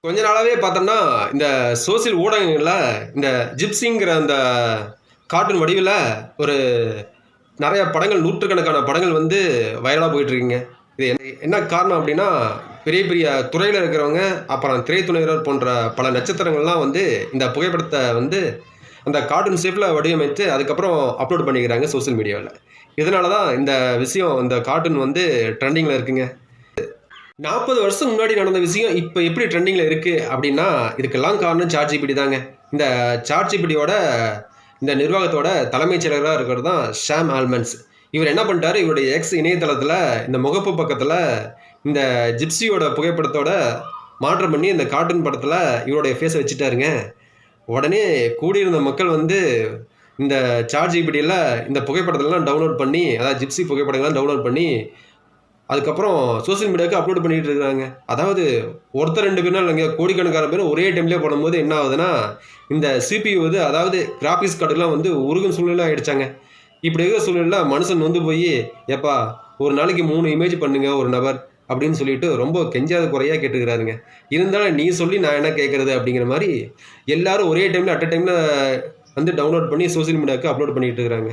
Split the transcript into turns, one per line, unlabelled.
கொஞ்ச நாளாவே பார்த்தோம்னா, இந்த சோசியல் ஊடகங்கள்ல இந்த ஜிப்ஸிங்கிற அந்த கார்ட்டூன் வடிவில ஒரு நெறைய படங்கள், நூற்றுக்கணக்கான படங்கள் வந்து வைரலா போயிட்டுருக்குங்க. இது என்ன காரணம் அப்டின்னா, பெரிய பெரிய துறையில இருக்கிறவங்க, அப்புறம் திரைத்துறையினர் போன்ற பல நட்சத்திரங்கள்லாம் வந்து இந்த புகைப்படத்த வந்து அந்த கார்ட்டூன் ஷேப்ல வடிவமைத்து, அதுக்கப்புறம் அப்லோட் பண்ணிக்கிறாங்க சோசியல் மீடியால. இதனால தான் இந்த விஷயம் இந்த கார்ட்டூன் வந்து ட்ரெண்டிங்ல இருக்குங்க. 40 வருஷம் முன்னாடி நடந்த விஷயம் இப்ப எப்படி ட்ரெண்டிங்ல இருக்கு அப்படின்னா, இதுக்கெல்லாம் காரணம் ChatGPT தாங்க. இந்த ChatGPTயோட இந்த நிர்வாகத்தோட தலைமைச் செயலரா இருக்கிறது தான் ஷாம் ஆல்மண்ட்ஸ். இவர் என்ன பண்ணிட்டாரு, இவருடைய எக்ஸ் இணையதளத்தில இந்த முகப்பு பக்கத்தில இந்த ஜிப்ஸியோட புகைப்படத்தோட மாற்றம் பண்ணி இந்த கார்ட்டூன் படத்தில இவருடைய ஃபேஸ வச்சுட்டாருங்க. உடனே கூடியிருந்த மக்கள் வந்து இந்த ChatGPTல இந்த புகைப்படத்தெல்லாம் டவுன்லோட் பண்ணி, அதாவது ஜிப்ஸி புகைப்படங்கள்லாம் டவுன்லோட் பண்ணி அதுக்கப்புறம் சோசியல் மீடியாவுக்கு அப்லோட் பண்ணிட்டு இருக்காங்க. அதாவது ஒருத்தர் 2 பேர்னா இல்லைங்க. கோடிக்கணக்கான பேர் ஒரே டைம்லயே பண்ணும்போது என்ன ஆகுதுன்னா, இந்த CPU வந்து அதாவது கிராபிக்ஸ் கார்டுலாம் வந்து உருகும் சூழ்நிலை ஆயிடுச்சாங்க. இப்படி இருக்கிற சூழ்நிலையில மனுஷன் நொந்து போயி, "ஏப்பா ஒரு நாளைக்கு 3 இமேஜ் பண்ணுங்க ஒரு நபர்" அப்படின்னு சொல்லிட்டு ரொம்ப கெஞ்சாத குறையா கேட்டுக்கிறாருங்க. இருந்தாலும் நீ சொல்லி நான் என்ன கேட்கறது அப்படிங்கிற மாரி எல்லாரும் ஒரே டைம்ல அட் அ டைம்ல வந்து டவுன்லோட் பண்ணி சோசியல் மீடியாவுக்கு அப்லோட் பண்ணிட்டு இருக்காங்க.